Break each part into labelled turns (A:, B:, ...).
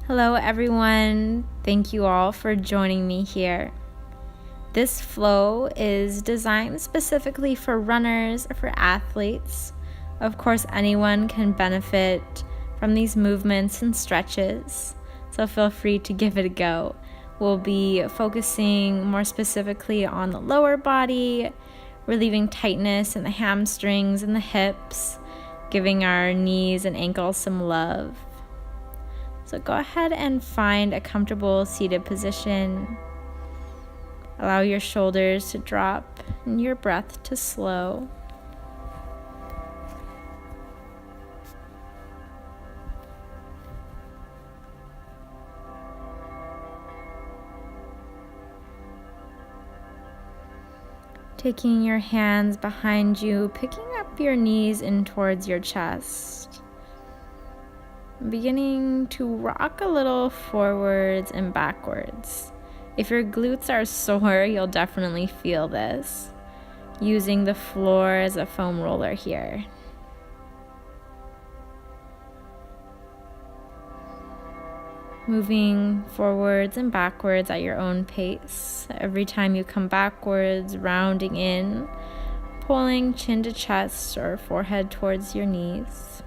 A: Hello everyone, thank you all for joining me here. This flow is designed specifically for runners or for athletes. Of course, anyone can benefit from these movements and stretches, so feel free to give it a go. We'll be focusing more specifically on the lower body, relieving tightness in the hamstrings and the hips, giving our knees and ankles some love. So go ahead and find a comfortable seated position. Allow your shoulders to drop and your breath to slow. Taking your hands behind you, picking up your knees in towards your chest. Beginning to rock a little forwards and backwards. If your glutes are sore, you'll definitely feel this. Using the floor as a foam roller here. Moving forwards and backwards at your own pace. Every time you come backwards, rounding in, pulling chin to chest or forehead towards your knees.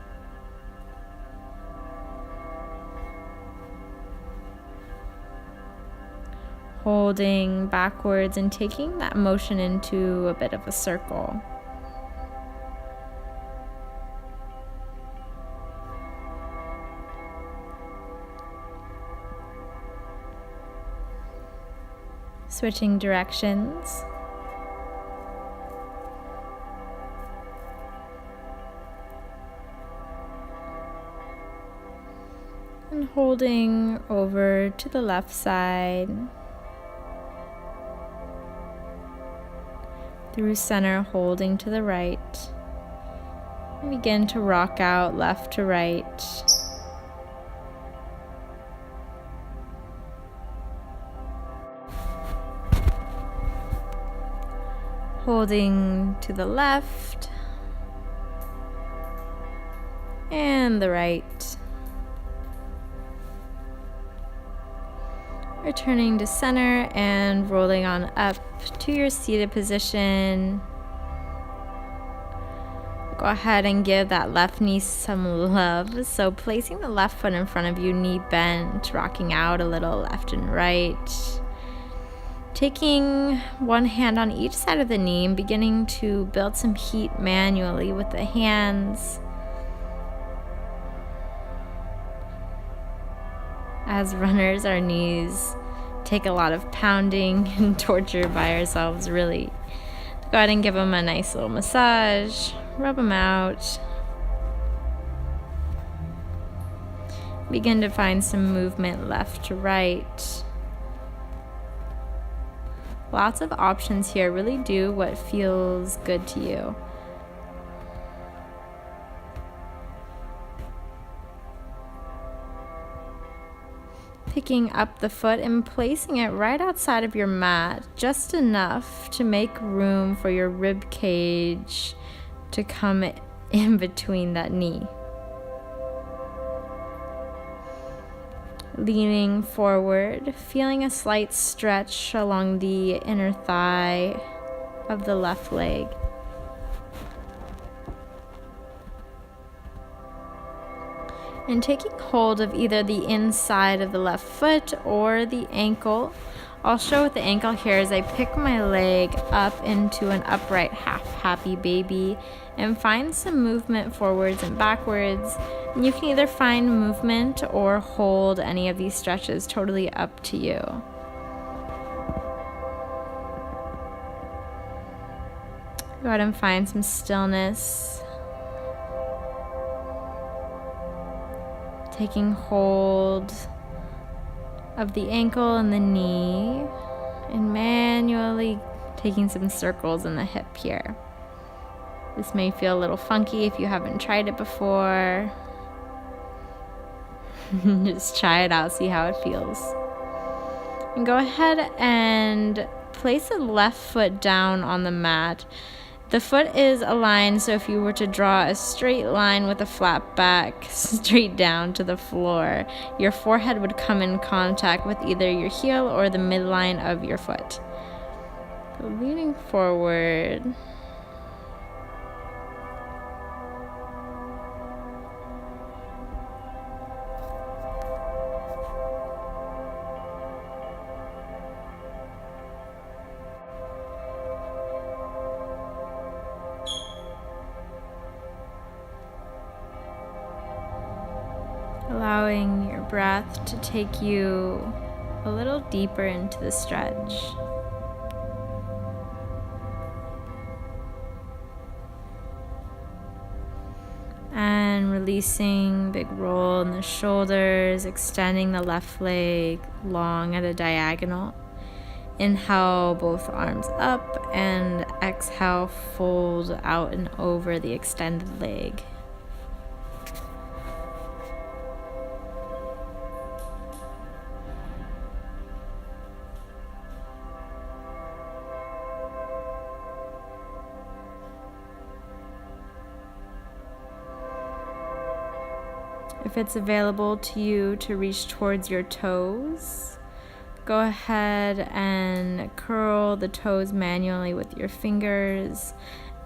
A: Holding backwards and taking that motion into a bit of a circle. Switching directions. And holding over to the left side. Through center, holding to the right. And begin to rock out left to right. Holding to the left and the right. Returning to center and rolling on up to your seated position. Go ahead and give that left knee some love. So placing the left foot in front of you, knee bent, rocking out a little left and right. Taking one hand on each side of the knee and beginning to build some heat manually with the hands. As runners, our knees take a lot of pounding and torture by ourselves, really. Go ahead and give them a nice little massage, rub them out. Begin to find some movement left to right. Lots of options here. Really do what feels good to you. Picking up the foot and placing it right outside of your mat, just enough to make room for your rib cage to come in between that knee. Leaning forward, feeling a slight stretch along the inner thigh of the left leg. And taking hold of either the inside of the left foot or the ankle. I'll show with the ankle here as I pick my leg up into an upright half happy baby and find some movement forwards and backwards. And you can either find movement or hold any of these stretches, totally up to you. Go ahead and find some stillness. Taking hold of the ankle and the knee and manually taking some circles in the hip here. This may feel a little funky if you haven't tried it before. Just try it out, see how it feels. And go ahead and place the left foot down on the mat. The foot is aligned, so if you were to draw a straight line with a flat back straight down to the floor, your forehead would come in contact with either your heel or the midline of your foot. So leaning forward. Allowing your breath to take you a little deeper into the stretch. And releasing, big roll in the shoulders, extending the left leg long at a diagonal. Inhale, both arms up, and exhale, fold out and over the extended leg. If it's available to you to reach towards your toes, go ahead and curl the toes manually with your fingers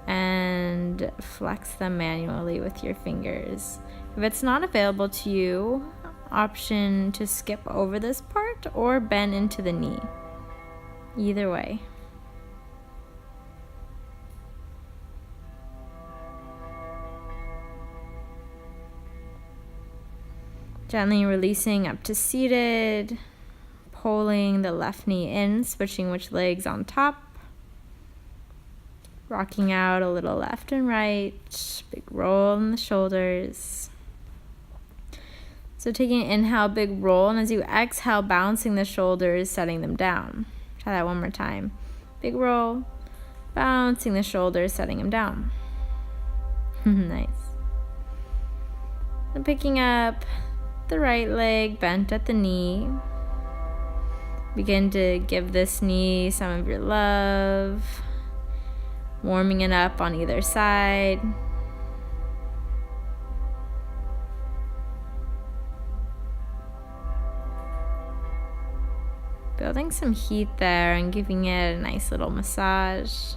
A: and flex them manually with your fingers. If it's not available to you, option to skip over this part or bend into the knee. Either way. Gently releasing up to seated, pulling the left knee in, switching which leg's on top, rocking out a little left and right, big roll in the shoulders. So taking an inhale, big roll, and as you exhale, bouncing the shoulders, setting them down. Try that one more time. Big roll, bouncing the shoulders, setting them down. Nice. And picking up the right leg bent at the knee. Begin to give this knee some of your love, warming it up on either side. Building some heat there and giving it a nice little massage.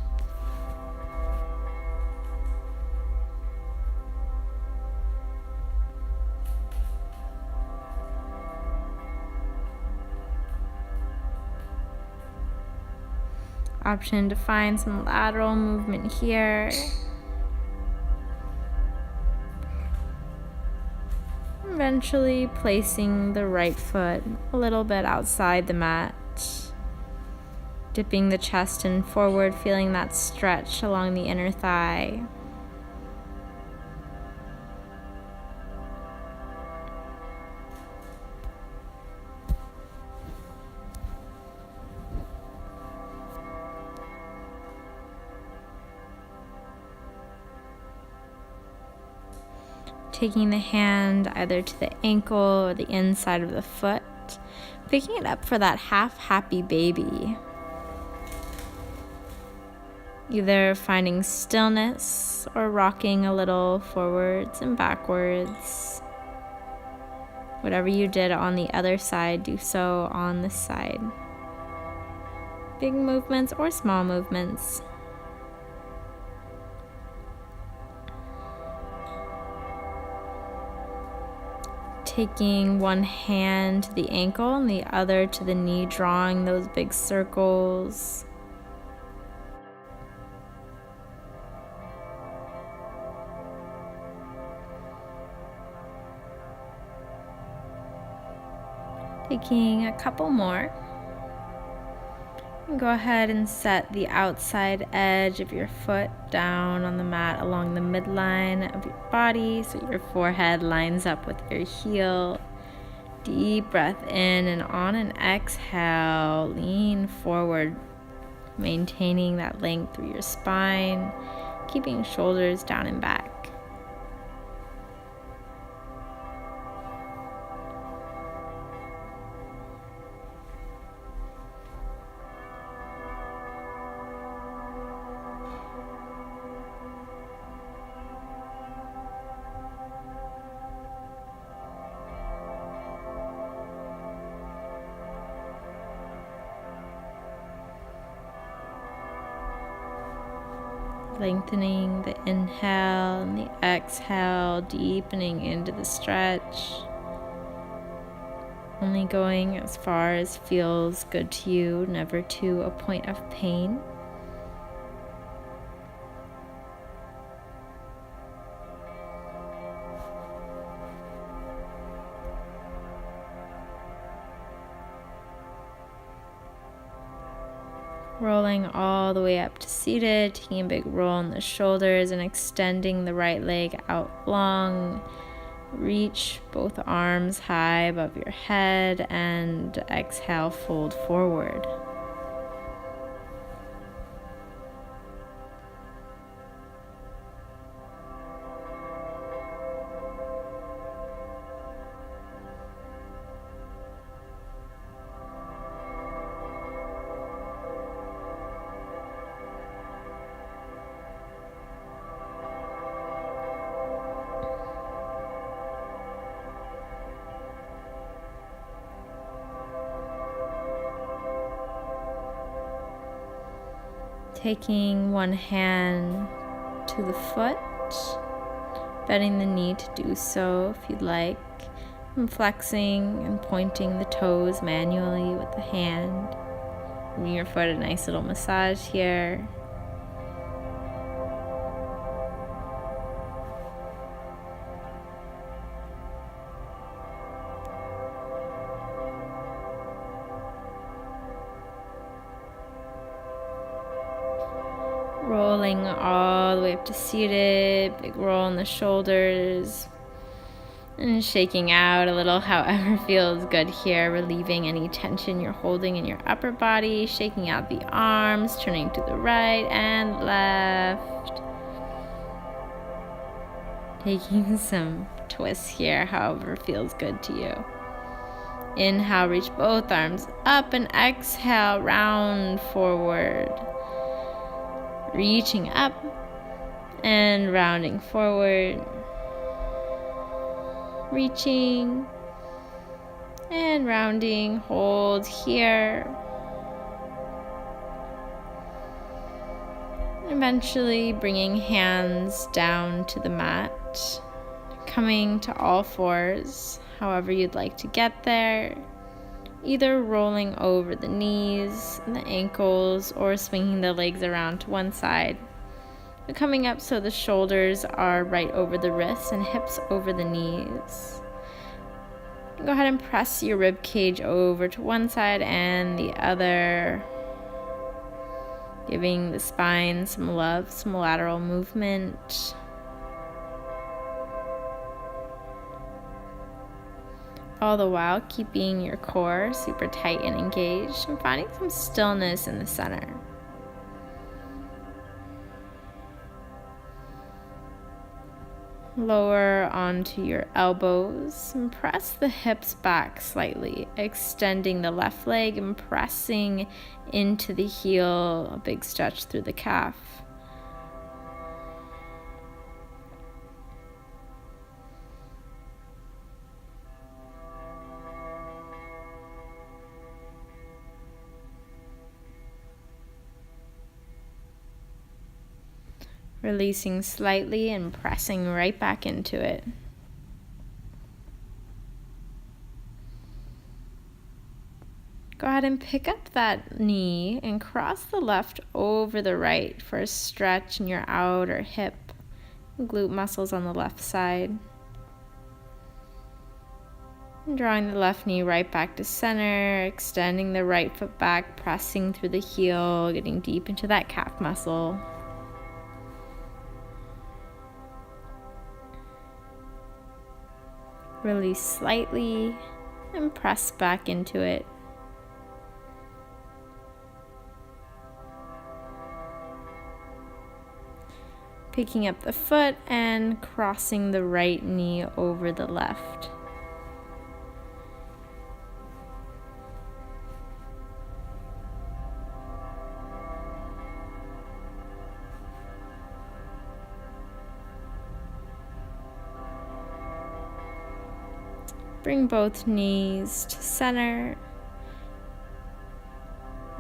A: Option to find some lateral movement here. Eventually placing the right foot a little bit outside the mat. Dipping the chest in forward, feeling that stretch along the inner thigh. Taking the hand either to the ankle or the inside of the foot, picking it up for that half happy baby. Either finding stillness or rocking a little forwards and backwards. Whatever you did on the other side, do so on this side. Big movements or small movements. Taking one hand to the ankle and the other to the knee, drawing those big circles. Taking a couple more. And go ahead and set the outside edge of your foot down on the mat along the midline of your body so your forehead lines up with your heel. Deep breath in, and on an exhale, lean forward, maintaining that length through your spine, keeping shoulders down and back. Lengthening the inhale and the exhale, deepening into the stretch. Only going as far as feels good to you, never to a point of pain. Rolling all the way up to seated, taking a big roll in the shoulders and extending the right leg out long. Reach both arms high above your head and exhale, fold forward. Taking one hand to the foot, bending the knee to do so if you'd like, and flexing and pointing the toes manually with the hand. Giving your foot a nice little massage here. Rolling all the way up to seated, big roll in the shoulders, and shaking out a little, however feels good here, relieving any tension you're holding in your upper body, shaking out the arms, turning to the right and left. Taking some twists here, however feels good to you. Inhale, reach both arms up, and exhale, round forward. Reaching up and rounding forward. Reaching and rounding. Hold here. Eventually bringing hands down to the mat. Coming to all fours, however you'd like to get there. Either rolling over the knees and the ankles or swinging the legs around to one side. You're coming up so the shoulders are right over the wrists and hips over the knees. Go ahead and press your rib cage over to one side and the other, giving the spine some love, some lateral movement. All the while keeping your core super tight and engaged and finding some stillness in the center. Lower onto your elbows and press the hips back slightly, extending the left leg and pressing into the heel, a big stretch through the calf. Releasing slightly and pressing right back into it. Go ahead and pick up that knee and cross the left over the right for a stretch in your outer hip and glute muscles on the left side. And drawing the left knee right back to center, extending the right foot back, pressing through the heel, getting deep into that calf muscle. Release slightly and press back into it. Picking up the foot and crossing the right knee over the left. Bring both knees to center.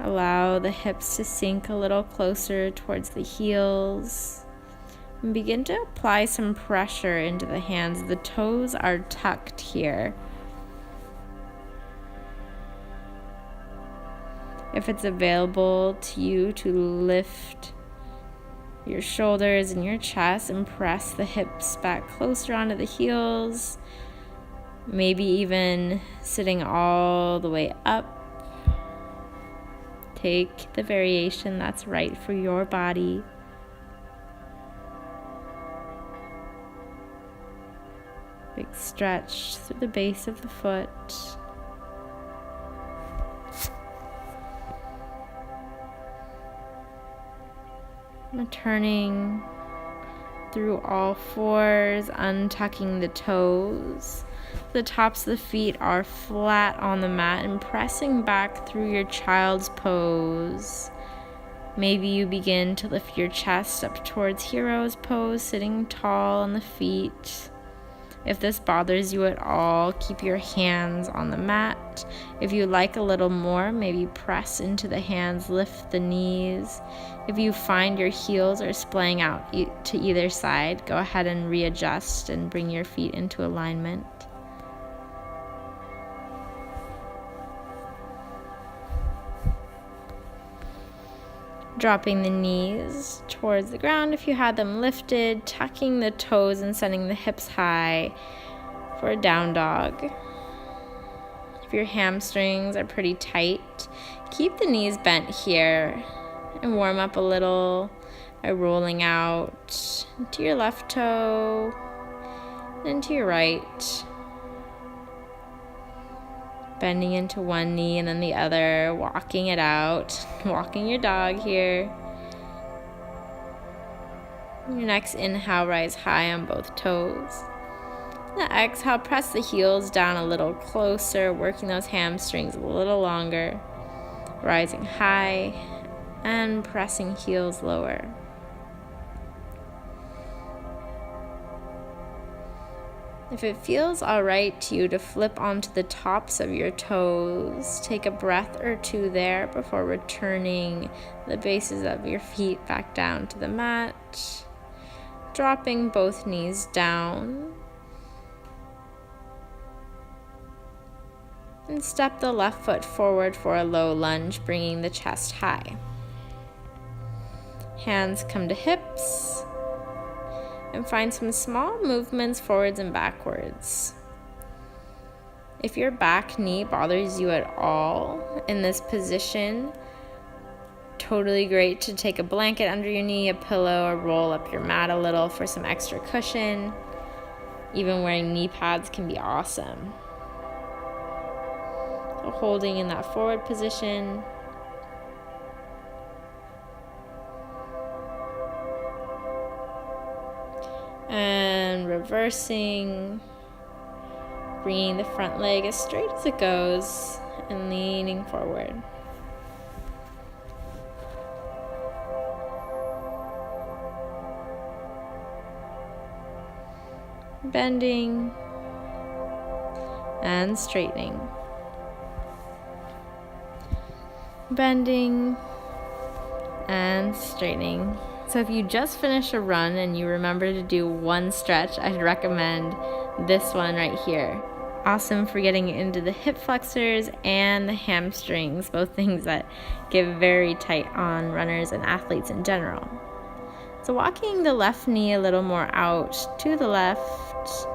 A: Allow the hips to sink a little closer towards the heels. And begin to apply some pressure into the hands. The toes are tucked here. If it's available to you to lift your shoulders and your chest and press the hips back closer onto the heels, maybe even sitting all the way up. Take the variation that's right for your body. Big stretch through the base of the foot. And turning through all fours, untucking the toes. The tops of the feet are flat on the mat and pressing back through your child's pose. Maybe you begin to lift your chest up towards hero's pose, sitting tall on the feet. If this bothers you at all, keep your hands on the mat. If you like a little more, maybe press into the hands, lift the knees. If you find your heels are splaying out to either side, go ahead and readjust and bring your feet into alignment. Dropping the knees towards the ground if you had them lifted, tucking the toes and sending the hips high for a down dog. If your hamstrings are pretty tight, keep the knees bent here and warm up a little by rolling out into your left toe and to your right. Bending into one knee and then the other, walking it out, walking your dog here. Your next inhale, rise high on both toes. The exhale, press the heels down a little closer, working those hamstrings a little longer. Rising high and pressing heels lower. If it feels all right to you to flip onto the tops of your toes, take a breath or two there before returning the bases of your feet back down to the mat. Dropping both knees down. And step the left foot forward for a low lunge, bringing the chest high. Hands come to hips. And find some small movements forwards and backwards. If your back knee bothers you at all in this position, totally great to take a blanket under your knee, a pillow, or roll up your mat a little for some extra cushion. Even wearing knee pads can be awesome. So holding in that forward position. And reversing, bringing the front leg as straight as it goes and leaning forward. Bending and straightening. Bending and straightening. So if you just finished a run and you remember to do one stretch, I'd recommend this one right here. Awesome for getting into the hip flexors and the hamstrings, both things that get very tight on runners and athletes in general. So walking the left knee a little more out to the left,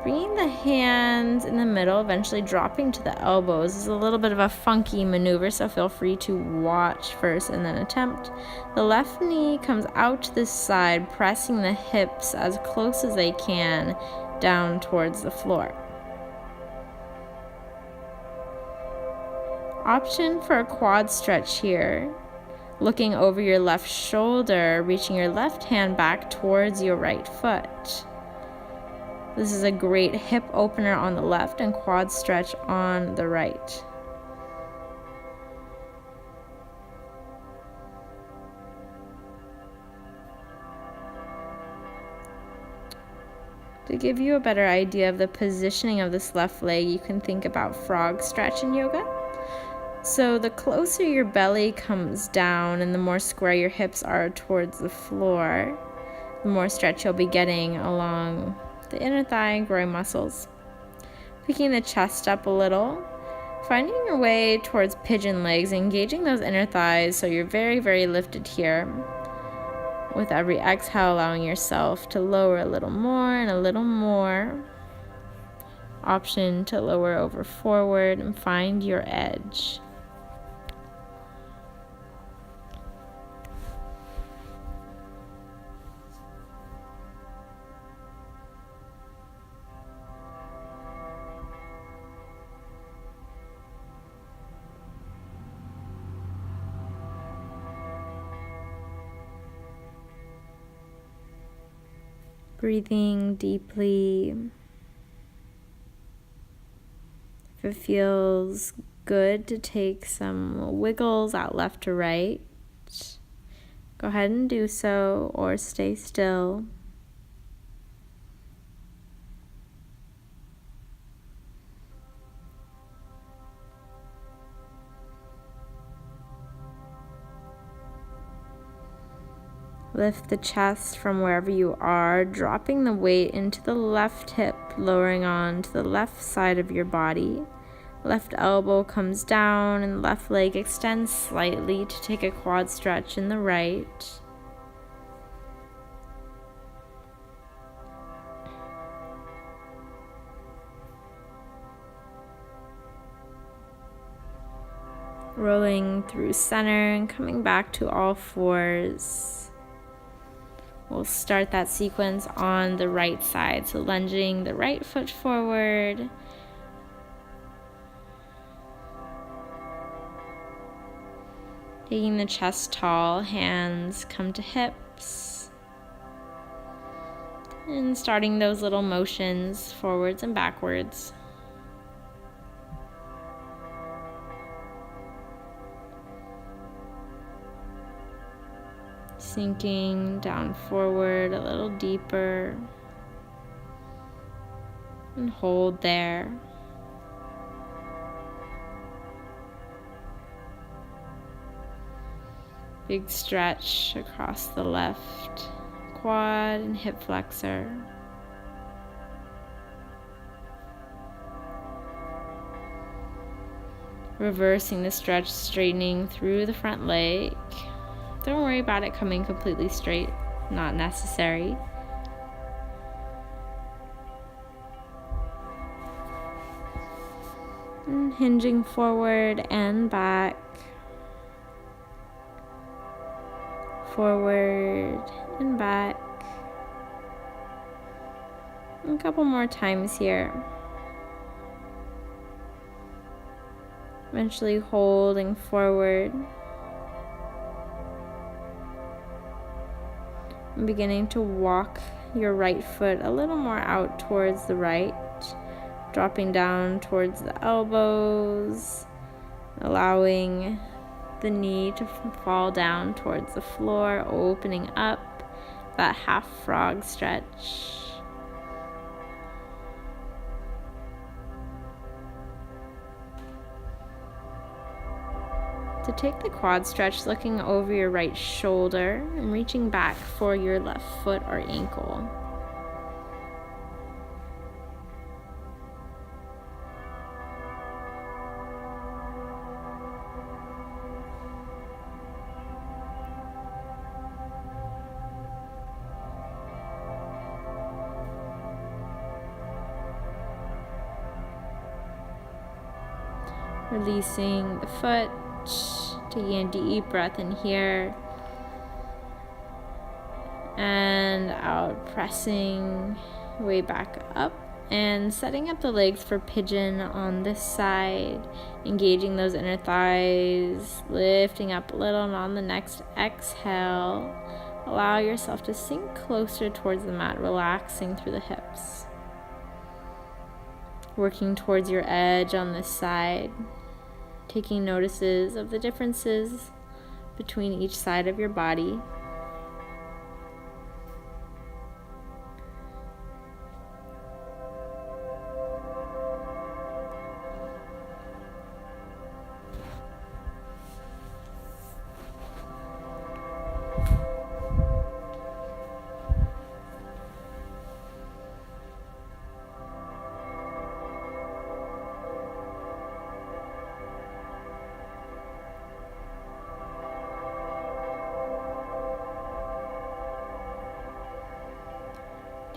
A: bringing the hands in the middle, eventually dropping to the elbows. This is a little bit of a funky maneuver, so feel free to watch first and then attempt. The left knee comes out to the side, pressing the hips as close as they can down towards the floor. Option for a quad stretch here. Looking over your left shoulder, reaching your left hand back towards your right foot. This is a great hip opener on the left and quad stretch on the right. To give you a better idea of the positioning of this left leg, you can think about frog stretch in yoga. So the closer your belly comes down and the more square your hips are towards the floor, the more stretch you'll be getting along the inner thigh and groin muscles. Picking the chest up a little, finding your way towards pigeon legs, engaging those inner thighs so you're very, very lifted here. With every exhale, allowing yourself to lower a little more and a little more. Option to lower over forward and find your edge. Breathing deeply. If it feels good to take some wiggles out left to right, go ahead and do so or stay still. Lift the chest from wherever you are, dropping the weight into the left hip, lowering on to the left side of your body. Left elbow comes down and left leg extends slightly to take a quad stretch in the right. Rolling through center and coming back to all fours. We'll start that sequence on the right side, so lunging the right foot forward. Taking the chest tall, hands come to hips. And starting those little motions forwards and backwards. Sinking down forward a little deeper. And hold there. Big stretch across the left quad and hip flexor. Reversing the stretch, straightening through the front leg. Don't worry about it coming completely straight, not necessary. And hinging forward and back. Forward and back. A couple more times here. Eventually holding forward. And beginning to walk your right foot a little more out towards the right. Dropping down towards the elbows. Allowing the knee to fall down towards the floor, opening up that half frog stretch. To take the quad stretch, looking over your right shoulder and reaching back for your left foot or ankle. Releasing the foot, taking a deep breath in here and out, pressing way back up and setting up the legs for pigeon on this side, engaging those inner thighs, lifting up a little, and on the next exhale, allow yourself to sink closer towards the mat, relaxing through the hips. Working towards your edge on this side, taking notices of the differences between each side of your body.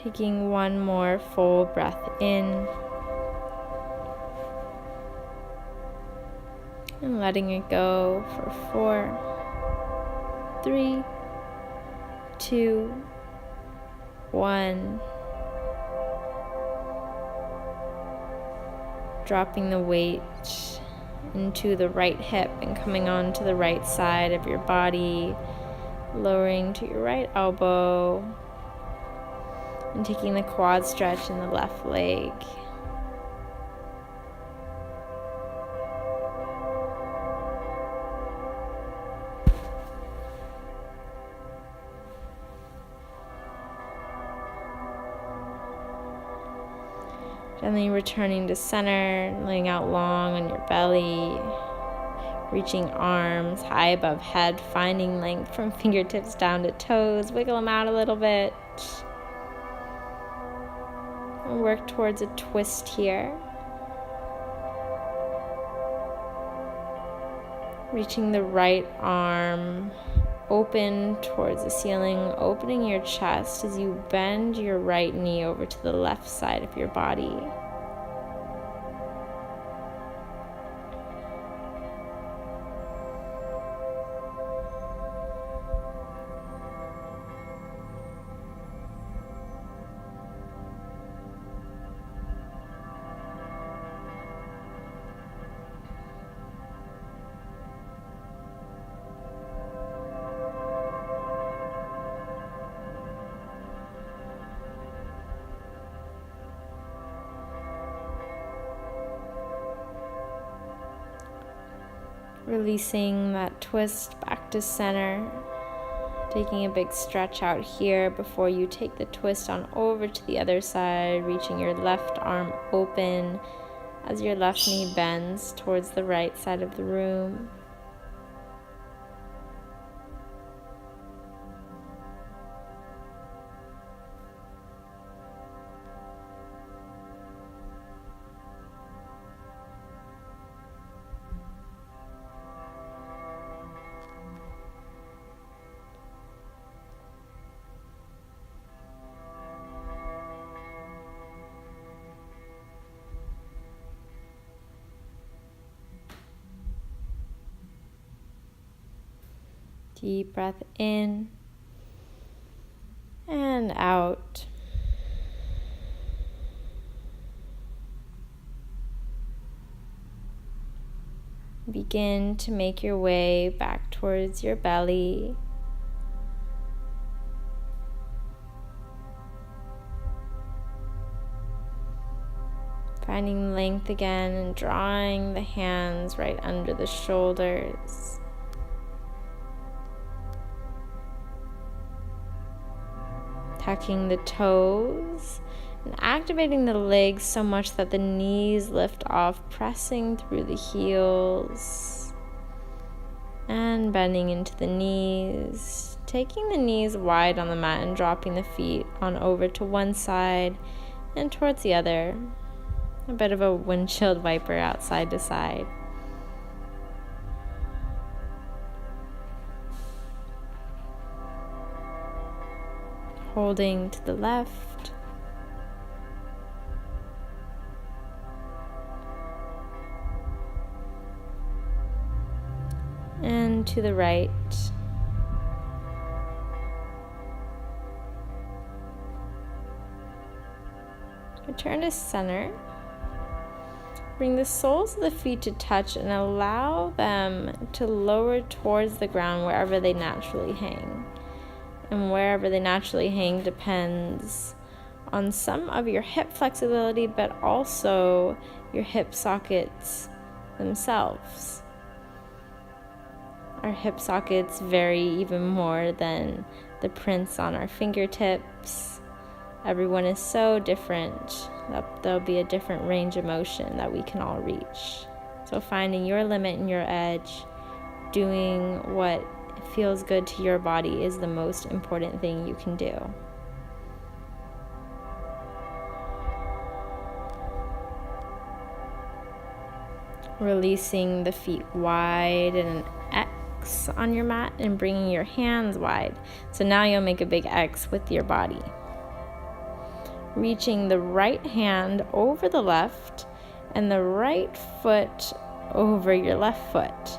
A: Taking one more full breath in and letting it go for 4, 3, 2, 1. Dropping the weight into the right hip and coming on to the right side of your body, lowering to your right elbow, and taking the quad stretch in the left leg. Gently returning to center, laying out long on your belly, reaching arms high above head, finding length from fingertips down to toes. Wiggle them out a little bit. And work towards a twist here. Reaching the right arm open towards the ceiling, opening your chest as you bend your right knee over to the left side of your body. Releasing that twist back to center, taking a big stretch out here before you take the twist on over to the other side, reaching your left arm open as your left knee bends towards the right side of the room. Deep breath in and out. Begin to make your way back towards your belly. Finding length again and drawing the hands right under the shoulders. Tucking the toes and activating the legs so much that the knees lift off, pressing through the heels and bending into the knees, taking the knees wide on the mat and dropping the feet on over to one side and towards the other. A bit of a windshield wiper outside to side. Holding to the left. And to the right. Return to center. Bring the soles of the feet to touch and allow them to lower towards the ground wherever they naturally hang. And wherever they naturally hang depends on some of your hip flexibility, but also your hip sockets themselves. Our hip sockets vary even more than the prints on our fingertips. Everyone is so different that there'll be a different range of motion that we can all reach. So finding your limit and your edge, doing what feels good to your body is the most important thing you can do. Releasing the feet wide in an X on your mat and bringing your hands wide. So now you'll make a big X with your body. reaching the right hand over the left and the right foot over your left foot.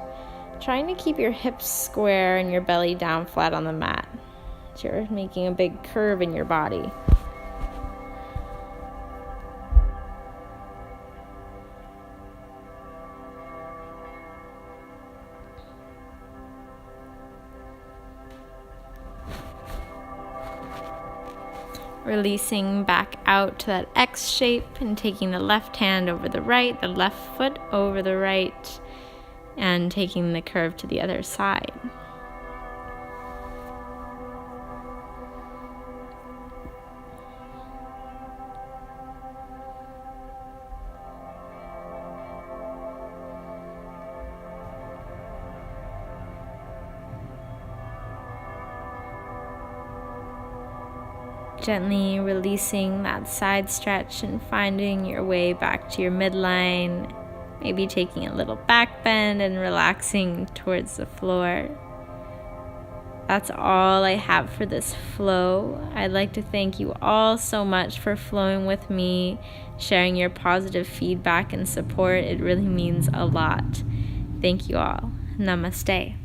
A: Trying to keep your hips square and your belly down flat on the mat. So you're making a big curve in your body. Releasing back out to that X shape and taking the left hand over the right, the left foot over the right, and taking the curve to the other side. Gently releasing that side stretch and finding your way back to your midline, maybe taking a little back bend and relaxing towards the floor. That's all I have for this flow. I'd like to thank you all so much for flowing with me, sharing your positive feedback and support. It really means a lot. Thank you all. Namaste.